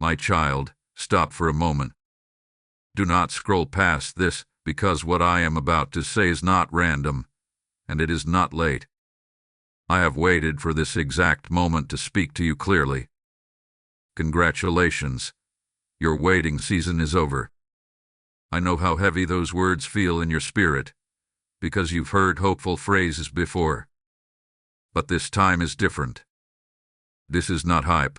My child, stop for a moment. Do not scroll past this, because what I am about to say is not random, and it is not late. I have waited for this exact moment to speak to you clearly. Congratulations. Your waiting season is over. I know how heavy those words feel in your spirit, because you've heard hopeful phrases before. But this time is different. This is not hype.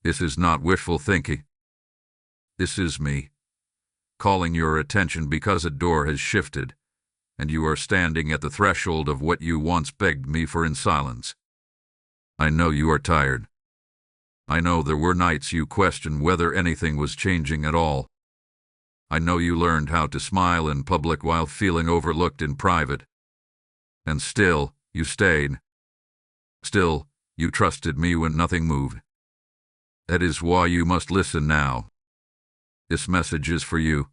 This is not wishful thinking. This is me, calling your attention because a door has shifted, and you are standing at the threshold of what you once begged me for in silence. I know you are tired. I know there were nights you questioned whether anything was changing at all. I know you learned how to smile in public while feeling overlooked in private. And still, you stayed. Still, you trusted me when nothing moved. That is why you must listen now. This message is for you,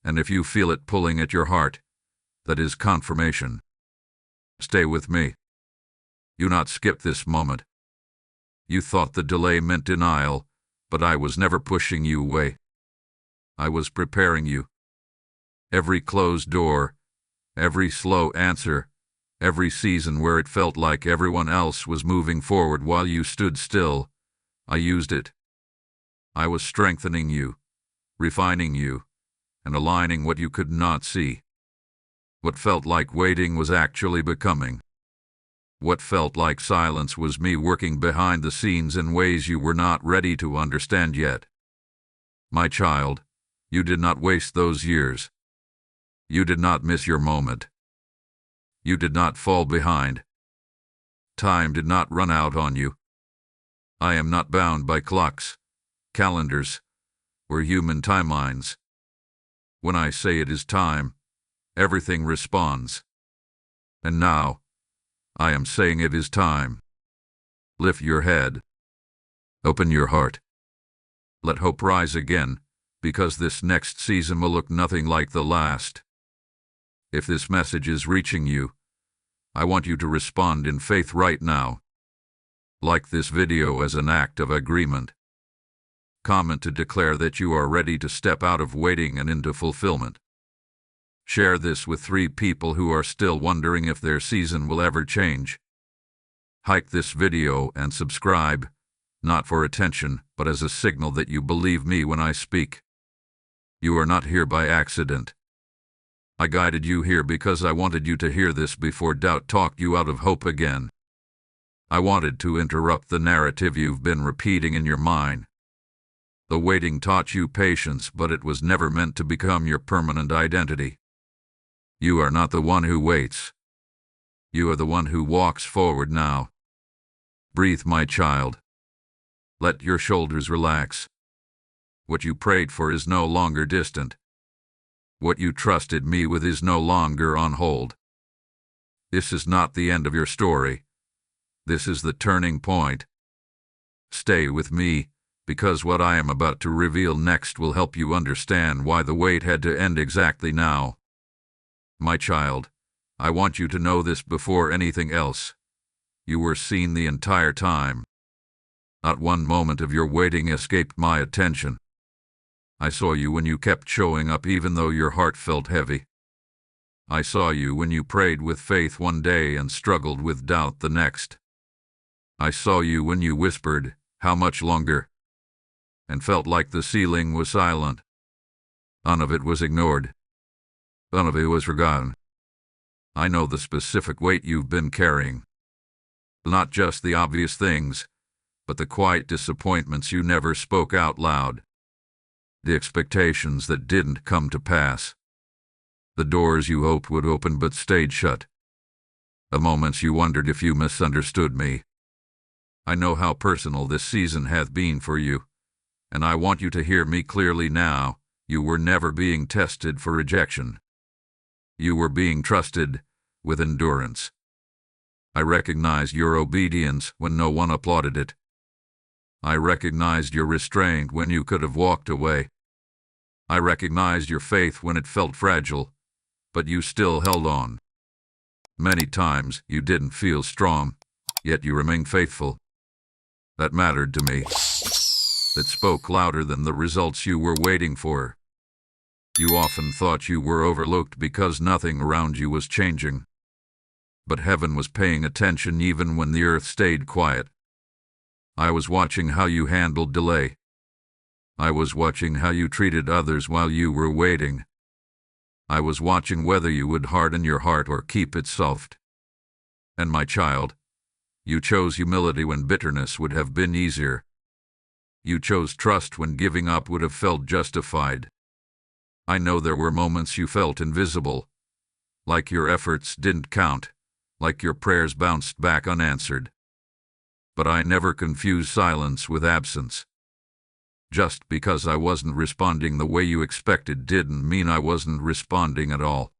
and if you feel it pulling at your heart, that is confirmation. Stay with me. Do not skip this moment. You thought the delay meant denial, but I was never pushing you away. I was preparing you. Every closed door, every slow answer, every season where it felt like everyone else was moving forward while you stood still, I used it. I was strengthening you, refining you, and aligning what you could not see. What felt like waiting was actually becoming. What felt like silence was me working behind the scenes in ways you were not ready to understand yet. My child, you did not waste those years. You did not miss your moment. You did not fall behind. Time did not run out on you. I am not bound by clocks, calendars, or human timelines. When I say it is time, everything responds. And now, I am saying it is time. Lift your head. Open your heart. Let hope rise again, because this next season will look nothing like the last. If this message is reaching you, I want you to respond in faith right now. Like this video as an act of agreement. Comment to declare that you are ready to step out of waiting and into fulfillment. Share this with 3 people who are still wondering if their season will ever change. Like this video and subscribe, not for attention, but as a signal that you believe me when I speak. You are not here by accident. I guided you here because I wanted you to hear this before doubt talked you out of hope again. I wanted to interrupt the narrative you've been repeating in your mind. The waiting taught you patience, but it was never meant to become your permanent identity. You are not the one who waits. You are the one who walks forward now. Breathe, my child. Let your shoulders relax. What you prayed for is no longer distant. What you trusted me with is no longer on hold. This is not the end of your story. This is the turning point. Stay with me, because what I am about to reveal next will help you understand why the wait had to end exactly now. My child, I want you to know this before anything else. You were seen the entire time. Not one moment of your waiting escaped my attention. I saw you when you kept showing up even though your heart felt heavy. I saw you when you prayed with faith one day and struggled with doubt the next. I saw you when you whispered, "How much longer?" and felt like the ceiling was silent. None of it was ignored. None of it was forgotten. I know the specific weight you've been carrying. Not just the obvious things, but the quiet disappointments you never spoke out loud. The expectations that didn't come to pass. The doors you hoped would open but stayed shut. The moments you wondered if you misunderstood me. I know how personal this season hath been for you, and I want you to hear me clearly now. You were never being tested for rejection. You were being trusted with endurance. I recognized your obedience when no one applauded it. I recognized your restraint when you could have walked away. I recognized your faith when it felt fragile, but you still held on. Many times you didn't feel strong, yet you remained faithful. That mattered to me. that spoke louder than the results you were waiting for. You often thought you were overlooked because nothing around you was changing. But heaven was paying attention even when the earth stayed quiet. I was watching how you handled delay. I was watching how you treated others while you were waiting. I was watching whether you would harden your heart or keep it soft. And my child, you chose humility when bitterness would have been easier. You chose trust when giving up would have felt justified. I know there were moments you felt invisible, like your efforts didn't count, like your prayers bounced back unanswered. But I never confused silence with absence. Just because I wasn't responding the way you expected didn't mean I wasn't responding at all.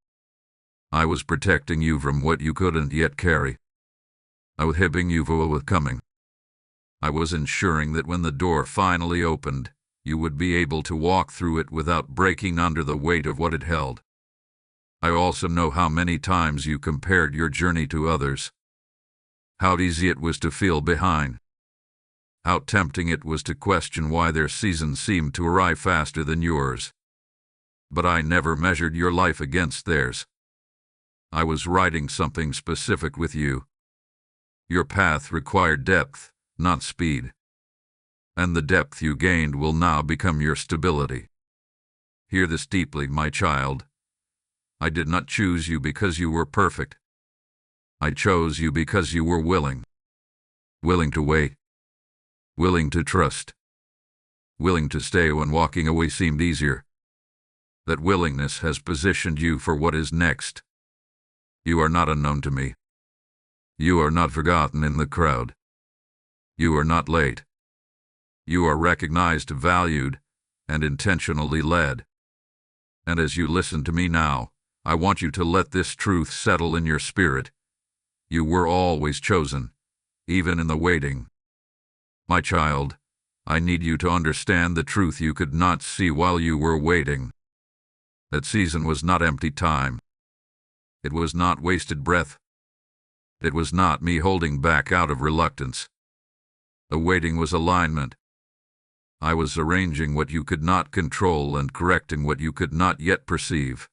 I was protecting you from what you couldn't yet carry. I was helping you for what was coming. I was ensuring that when the door finally opened, you would be able to walk through it without breaking under the weight of what it held. I also know how many times you compared your journey to others. How easy it was to feel behind. How tempting it was to question why their season seemed to arrive faster than yours. But I never measured your life against theirs. I was writing something specific with you. Your path required depth, not speed. And the depth you gained will now become your stability. Hear this deeply, my child. I did not choose you because you were perfect. I chose you because you were willing. Willing to wait. Willing to trust. Willing to stay when walking away seemed easier. That willingness has positioned you for what is next. You are not unknown to me. You are not forgotten in the crowd. You are not late. You are recognized, valued, and intentionally led. And as you listen to me now, I want you to let this truth settle in your spirit. You were always chosen, even in the waiting. My child, I need you to understand the truth you could not see while you were waiting. That season was not empty time. It was not wasted breath. It was not me holding back out of reluctance. The waiting was alignment. I was arranging what you could not control and correcting what you could not yet perceive.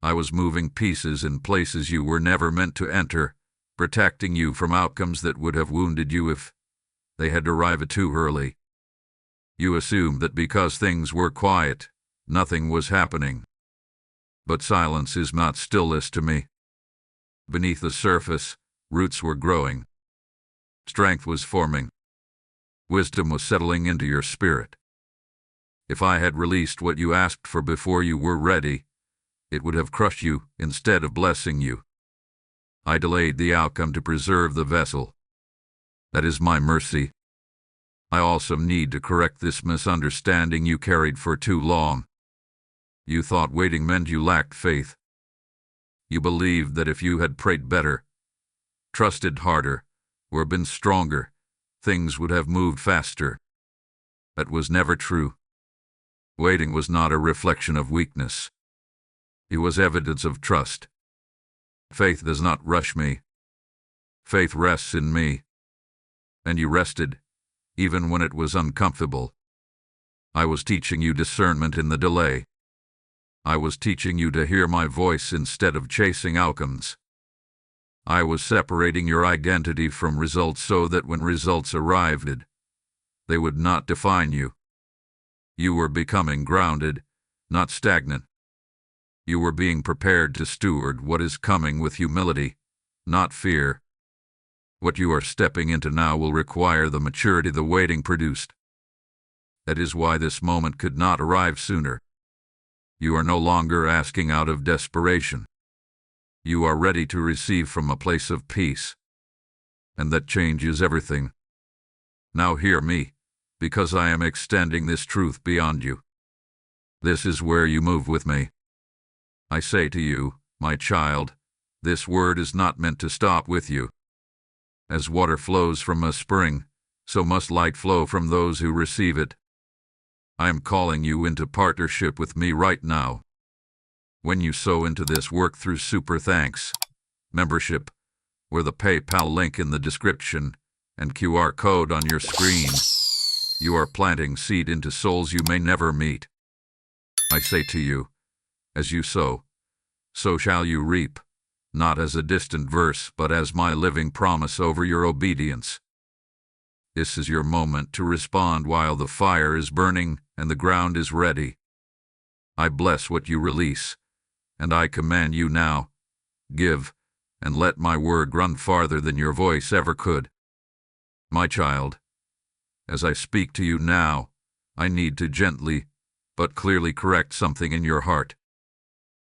I was moving pieces in places you were never meant to enter, protecting you from outcomes that would have wounded you if they had arrived too early. You assumed that because things were quiet, nothing was happening. But silence is not stillness to me. Beneath the surface, roots were growing. Strength was forming. Wisdom was settling into your spirit. If I had released what you asked for before you were ready, it would have crushed you instead of blessing you. I delayed the outcome to preserve the vessel. That is my mercy. I also need to correct this misunderstanding you carried for too long. You thought waiting meant you lacked faith. You believed that if you had prayed better, trusted harder, or been stronger, things would have moved faster. That was never true. Waiting was not a reflection of weakness. It was evidence of trust. Faith does not rush me. Faith rests in me. And you rested, even when it was uncomfortable. I was teaching you discernment in the delay. I was teaching you to hear my voice instead of chasing outcomes. I was separating your identity from results so that when results arrived, they would not define you. You were becoming grounded, not stagnant. You were being prepared to steward what is coming with humility, not fear. What you are stepping into now will require the maturity the waiting produced. That is why this moment could not arrive sooner. You are no longer asking out of desperation. You are ready to receive from a place of peace. And that changes everything. Now hear me, because I am extending this truth beyond you. This is where you move with me. I say to you, my child, this word is not meant to stop with you. As water flows from a spring, so must light flow from those who receive it. I am calling you into partnership with me right now. When you sow into this work through Super Thanks, membership, or the PayPal link in the description and QR code on your screen, You are planting seed into souls you may never meet. I say to you, as you sow, so shall you reap, not as a distant verse, but as my living promise over your obedience. This is your moment to respond while the fire is burning and the ground is ready. I bless what you release, and I command you now, give, and let my word run farther than your voice ever could. My child, as I speak to you now, I need to gently, but clearly correct something in your heart.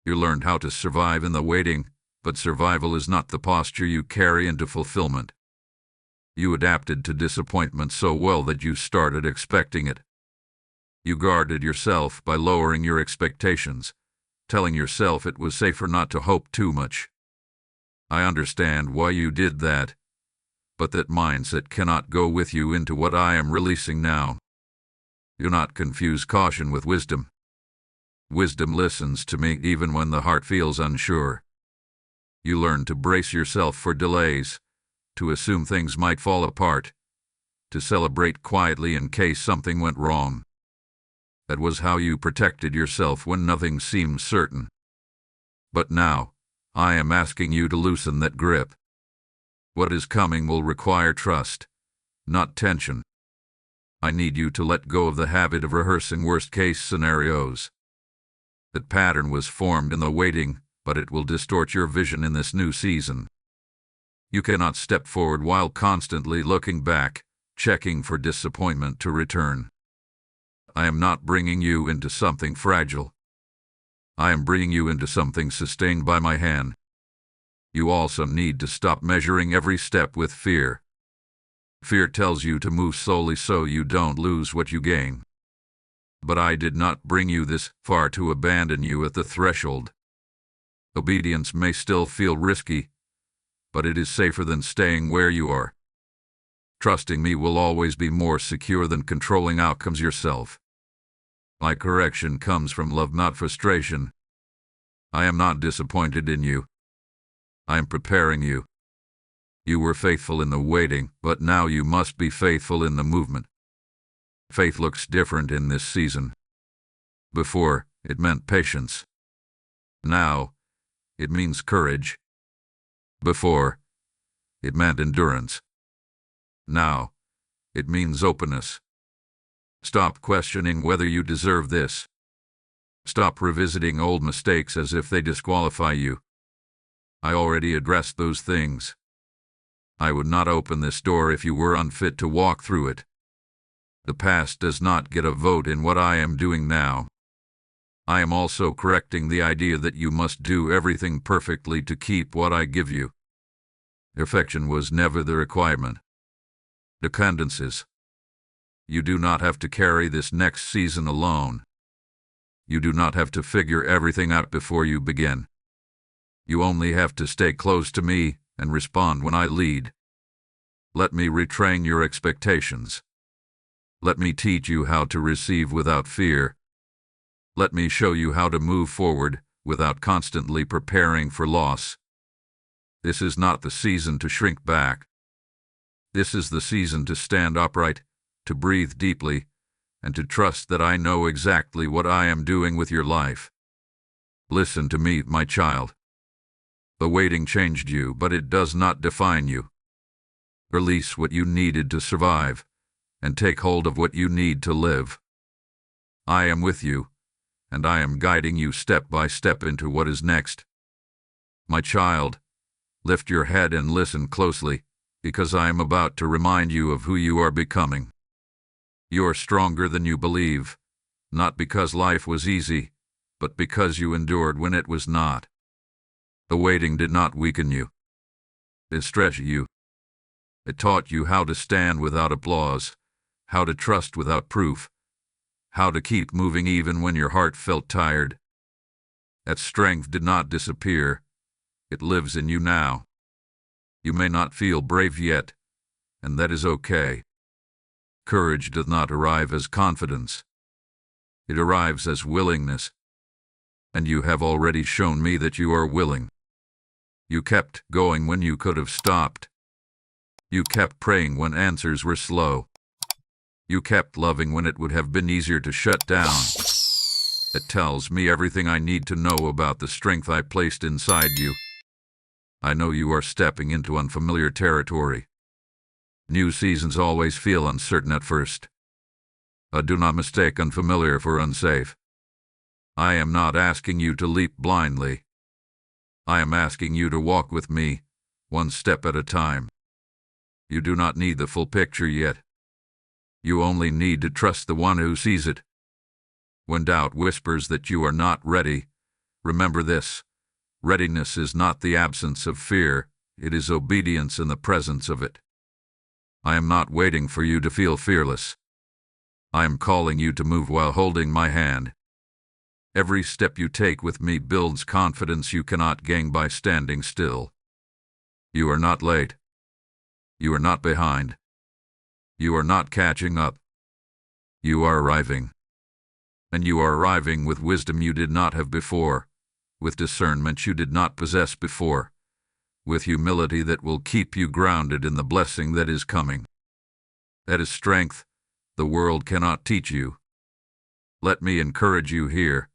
You learned how to survive in the waiting, but survival is not the posture you carry into fulfillment. You adapted to disappointment so well that you started expecting it. You guarded yourself by lowering your expectations, telling yourself it was safer not to hope too much. I understand why you did that, but that mindset cannot go with you into what I am releasing now. Do not confuse caution with wisdom. Wisdom listens to me even when the heart feels unsure. You learn to brace yourself for delays, to assume things might fall apart, to celebrate quietly in case something went wrong. That was how you protected yourself when nothing seemed certain. But now, I am asking you to loosen that grip. What is coming will require trust, not tension. I need you to let go of the habit of rehearsing worst-case scenarios. That pattern was formed in the waiting, but it will distort your vision in this new season. You cannot step forward while constantly looking back, checking for disappointment to return. I am not bringing you into something fragile. I am bringing you into something sustained by my hand. You also need to stop measuring every step with fear. Fear tells you to move slowly so you don't lose what you gain. But I did not bring you this far to abandon you at the threshold. Obedience may still feel risky, but it is safer than staying where you are. Trusting me will always be more secure than controlling outcomes yourself. My correction comes from love, not frustration. I am not disappointed in you. I am preparing you. You were faithful in the waiting, but now you must be faithful in the movement. Faith looks different in this season. Before, it meant patience. Now, it means courage. Before, it meant endurance. Now, it means openness. Stop questioning whether you deserve this. Stop revisiting old mistakes as if they disqualify you. I already addressed those things. I would not open this door if you were unfit to walk through it. The past does not get a vote in what I am doing now. I am also correcting the idea that you must do everything perfectly to keep what I give you. Perfection was never the requirement. Dependencies. You do not have to carry this next season alone. You do not have to figure everything out before you begin. You only have to stay close to me and respond when I lead. Let me retrain your expectations. Let me teach you how to receive without fear. Let me show you how to move forward without constantly preparing for loss. This is not the season to shrink back. This is the season to stand upright, to breathe deeply, and to trust that I know exactly what I am doing with your life. Listen to me, my child. The waiting changed you, but it does not define you. Release what you needed to survive, and take hold of what you need to live. I am with you, and I am guiding you step by step into what is next. My child, lift your head and listen closely, because I am about to remind you of who you are becoming. You are stronger than you believe, not because life was easy, but because you endured when it was not. The waiting did not weaken you. It stretched you. It taught you how to stand without applause, how to trust without proof, how to keep moving even when your heart felt tired. That strength did not disappear. It lives in you now. You may not feel brave yet, and that is okay. Courage does not arrive as confidence. It arrives as willingness. And you have already shown me that you are willing. You kept going when you could have stopped. You kept praying when answers were slow. You kept loving when it would have been easier to shut down. It tells me everything I need to know about the strength I placed inside you. I know you are stepping into unfamiliar territory. New seasons always feel uncertain at first. Do not mistake unfamiliar for unsafe. I am not asking you to leap blindly. I am asking you to walk with me, one step at a time. You do not need the full picture yet. You only need to trust the one who sees it. When doubt whispers that you are not ready, remember this: readiness is not the absence of fear, it is obedience in the presence of it. I am not waiting for you to feel fearless. I am calling you to move while holding my hand. Every step you take with me builds confidence you cannot gain by standing still. You are not late. You are not behind. You are not catching up. You are arriving. And you are arriving with wisdom you did not have before, with discernment you did not possess before, with humility that will keep you grounded in the blessing that is coming. That is strength the world cannot teach you. Let me encourage you here.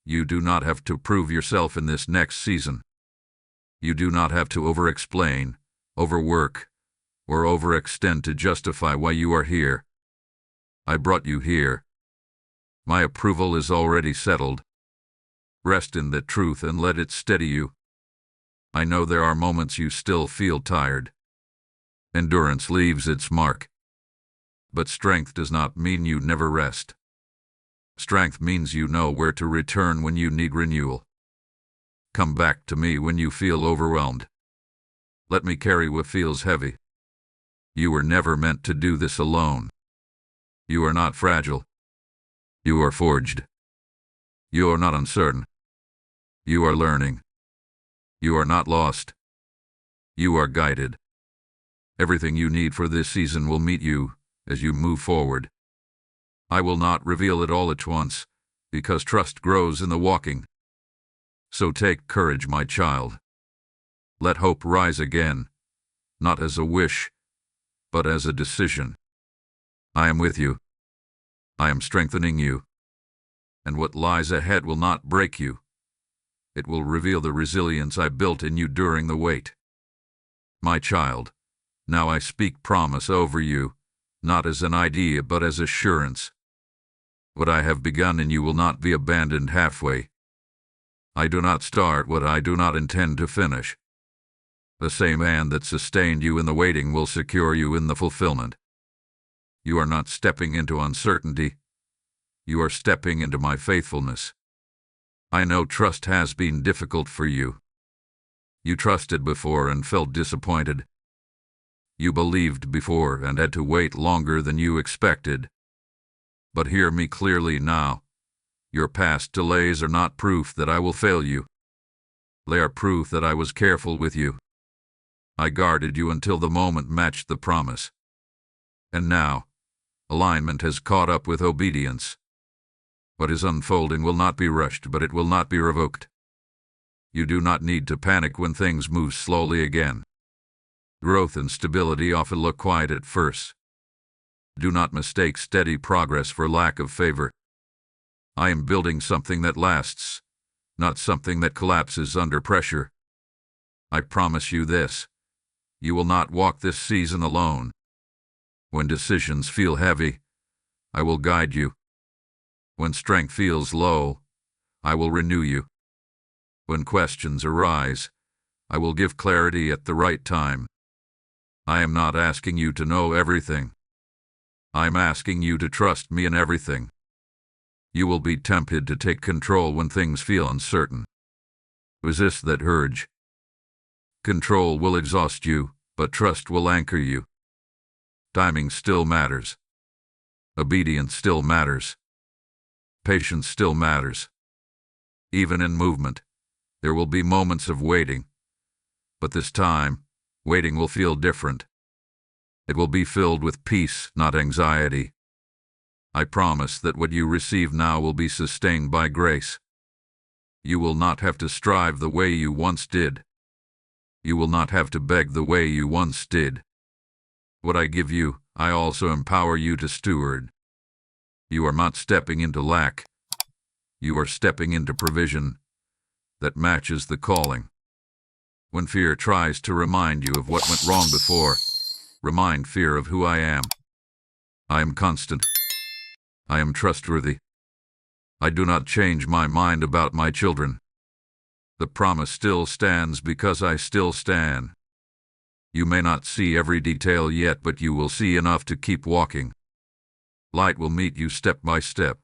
You do not have to prove yourself in this next season. You do not have to over-explain, overwork, or overextend to justify why you are here. I brought you here. My approval is already settled. Rest in the truth and let it steady you. I know there are moments you still feel tired. Endurance leaves its mark. But strength does not mean you never rest. Strength means you know where to return when you need renewal. Come back to me when you feel overwhelmed. Let me carry what feels heavy. You were never meant to do this alone. You are not fragile. You are forged. You are not uncertain. You are learning. You are not lost. You are guided. Everything you need for this season will meet you as you move forward. I will not reveal it all at once, because trust grows in the walking. So take courage, my child. Let hope rise again, not as a wish, but as a decision. I am with you. I am strengthening you. And what lies ahead will not break you. It will reveal the resilience I built in you during the wait. My child, now I speak promise over you, not as an idea but as assurance. What I have begun in you will not be abandoned halfway. I do not start what I do not intend to finish. The same hand that sustained you in the waiting will secure you in the fulfillment. You are not stepping into uncertainty. You are stepping into my faithfulness. I know trust has been difficult for you. You trusted before and felt disappointed. You believed before and had to wait longer than you expected. But hear me clearly now. Your past delays are not proof that I will fail you. They are proof that I was careful with you. I guarded you until the moment matched the promise. And now, alignment has caught up with obedience. What is unfolding will not be rushed, but it will not be revoked. You do not need to panic when things move slowly again. Growth and stability often look quiet at first. Do not mistake steady progress for lack of favor. I am building something that lasts, not something that collapses under pressure. I promise you this: you will not walk this season alone. When decisions feel heavy, I will guide you. When strength feels low, I will renew you. When questions arise, I will give clarity at the right time. I am not asking you to know everything. I am asking you to trust me in everything. You will be tempted to take control when things feel uncertain. Resist that urge. Control will exhaust you, but trust will anchor you. Timing still matters. Obedience still matters. Patience still matters. Even in movement, there will be moments of waiting. But this time, waiting will feel different. It will be filled with peace, not anxiety. I promise that what you receive now will be sustained by grace. You will not have to strive the way you once did. You will not have to beg the way you once did. What I give you, I also empower you to steward. You are not stepping into lack. You are stepping into provision that matches the calling. When fear tries to remind you of what went wrong before, remind fear of who I am. I am constant. I am trustworthy. I do not change my mind about my children. The promise still stands because I still stand. You may not see every detail yet, but you will see enough to keep walking. Light will meet you step by step.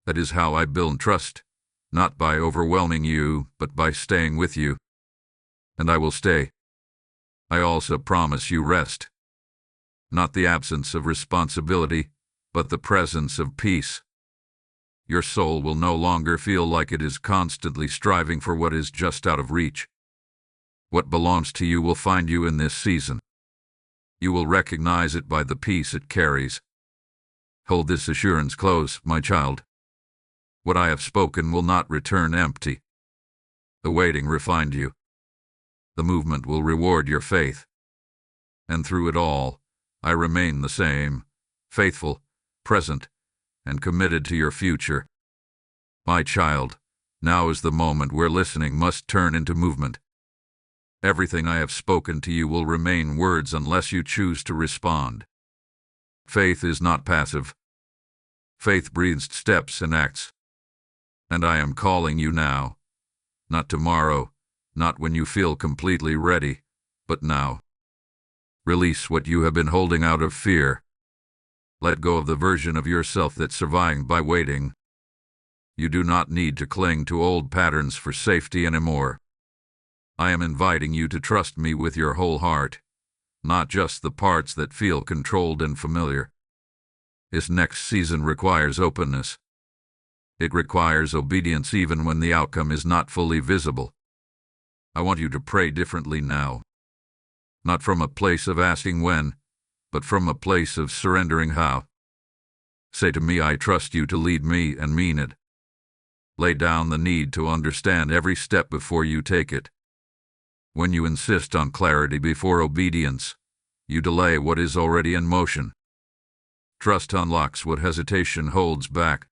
That is how I build trust, not by overwhelming you, but by staying with you. And I will stay. I also promise you rest. Not the absence of responsibility, but the presence of peace. Your soul will no longer feel like it is constantly striving for what is just out of reach. What belongs to you will find you in this season. You will recognize it by the peace it carries. Hold this assurance close, my child. What I have spoken will not return empty. The waiting refined you. The movement will reward your faith. And through it all, I remain the same, faithful, present, and committed to your future. My child, now is the moment where listening must turn into movement. Everything I have spoken to you will remain words unless you choose to respond. Faith is not passive. Faith breathes steps and acts. And I am calling you now. Not tomorrow, not when you feel completely ready, but now. Release what you have been holding out of fear. Let go of the version of yourself that survived by waiting. You do not need to cling to old patterns for safety anymore. I am inviting you to trust me with your whole heart, not just the parts that feel controlled and familiar. This next season requires openness. It requires obedience even when the outcome is not fully visible. I want you to pray differently now. Not from a place of asking when, but from a place of surrendering how. Say to me, I trust you to lead me, and mean it. Lay down the need to understand every step before you take it. When you insist on clarity before obedience, you delay what is already in motion. Trust unlocks what hesitation holds back.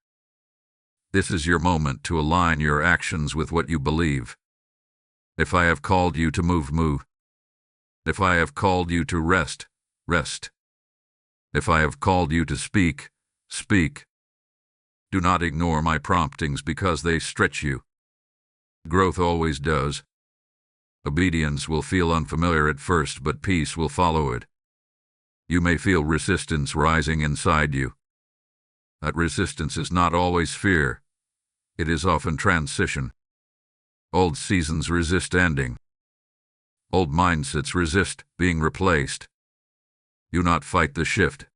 This is your moment to align your actions with what you believe. If I have called you to move, move. If I have called you to rest, rest. If I have called you to speak, speak. Do not ignore my promptings because they stretch you. Growth always does. Obedience will feel unfamiliar at first, but peace will follow it. You may feel resistance rising inside you. That resistance is not always fear. It is often transition. Old seasons resist ending. Old mindsets resist being replaced. Do not fight the shift.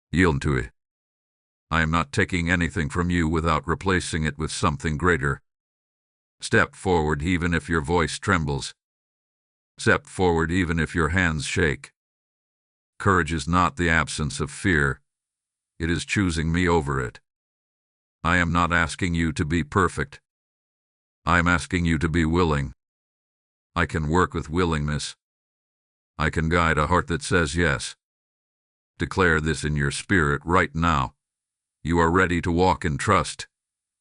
Yield to it. I am not taking anything from you without replacing it with something greater. Step forward even if your voice trembles. Step forward even if your hands shake. Courage is not the absence of fear. It is choosing me over it. I am not asking you to be perfect. I am asking you to be willing. I can work with willingness. I can guide a heart that says yes. Declare this in your spirit right now. You are ready to walk in trust,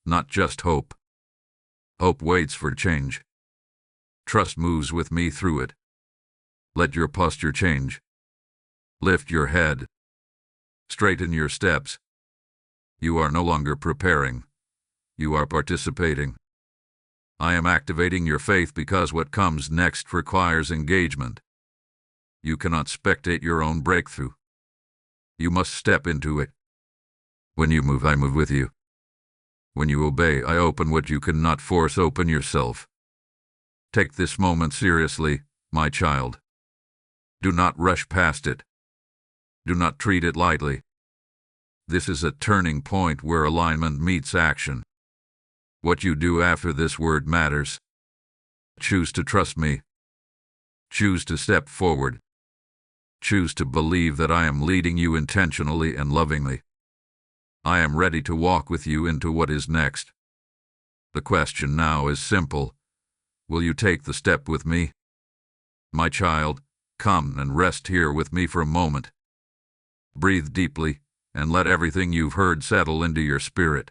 not just hope. Hope waits for change. Trust moves with me through it. Let your posture change. Lift your head. Straighten your steps. You are no longer preparing. You are participating. I am activating your faith because what comes next requires engagement. You cannot spectate your own breakthrough. You must step into it. When you move, I move with you. When you obey, I open what you cannot force open yourself. Take this moment seriously, my child. Do not rush past it. Do not treat it lightly. This is a turning point where alignment meets action. What you do after this word matters. Choose to trust me. Choose to step forward. Choose to believe that I am leading you intentionally and lovingly. I am ready to walk with you into what is next. The question now is simple. Will you take the step with me? My child, Come and rest here with me for a moment. Breathe deeply, and let everything you've heard settle into your spirit.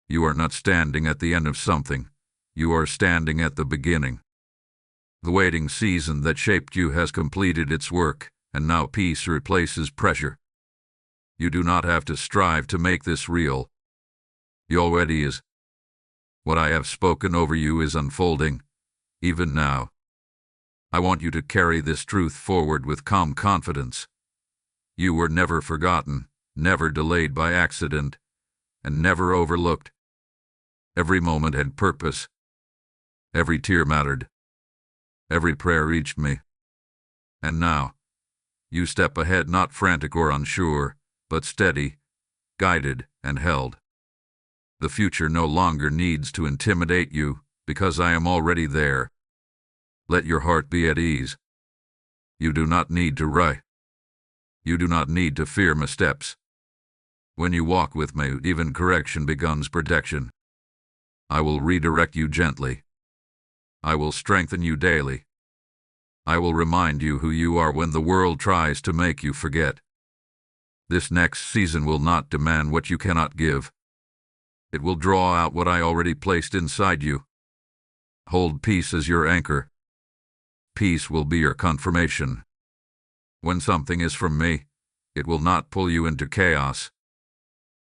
You are not standing at the end of something. You are standing at the beginning. The waiting season that shaped you has completed its work, and now peace replaces pressure. You do not have to strive to make this real. It already is. What I have spoken over you is unfolding, even now. I want you to carry this truth forward with calm confidence. You were never forgotten, never delayed by accident, and never overlooked. Every moment had purpose. Every tear mattered. Every prayer reached me. And now, you step ahead not frantic or unsure, but steady, guided, and held. The future no longer needs to intimidate you, because I am already there. Let your heart be at ease. You do not need to rush. You do not need to fear missteps. When you walk with me, even correction becomes protection. I will redirect you gently. I will strengthen you daily. I will remind you who you are when the world tries to make you forget. This next season will not demand what you cannot give. It will draw out what I already placed inside you. Hold peace as your anchor. Peace will be your confirmation. When something is from me, it will not pull you into chaos.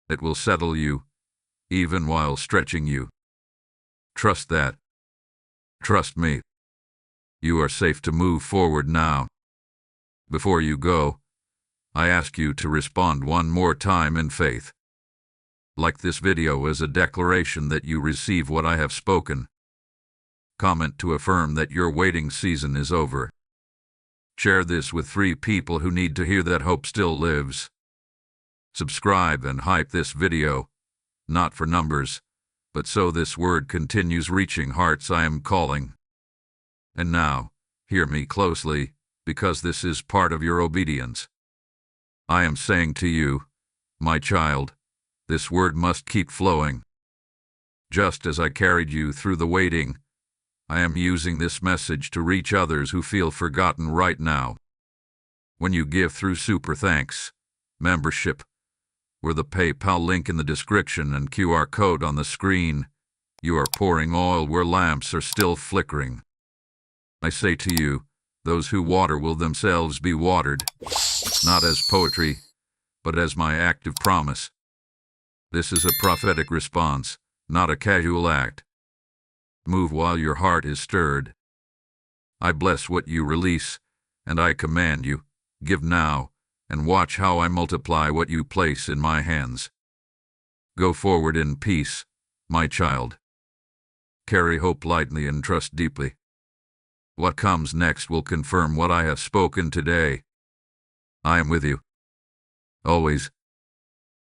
It will settle you, even while stretching you. Trust that. Trust me. You are safe to move forward now. Before you go, I ask you to respond one more time in faith. Like this video as a declaration that you receive what I have spoken. Comment to affirm that your waiting season is over. Share this with 3 people who need to hear that hope still lives. Subscribe and hype this video, not for numbers, but so this word continues reaching hearts I am calling. And now, hear me closely, because this is part of your obedience. I am saying to you, my child, this word must keep flowing. Just as I carried you through the waiting, I am using this message to reach others who feel forgotten right now. When you give through Super Thanks, membership, or the PayPal link in the description and QR code on the screen, you are pouring oil where lamps are still flickering. I say to you, those who water will themselves be watered, not as poetry, but as my active promise. This is a prophetic response, not a casual act. Move while your heart is stirred. I bless what you release, and I command you, give now, and watch how I multiply what you place in my hands. Go forward in peace, my child. Carry hope lightly and trust deeply. What comes next will confirm what I have spoken today. I am with you. Always.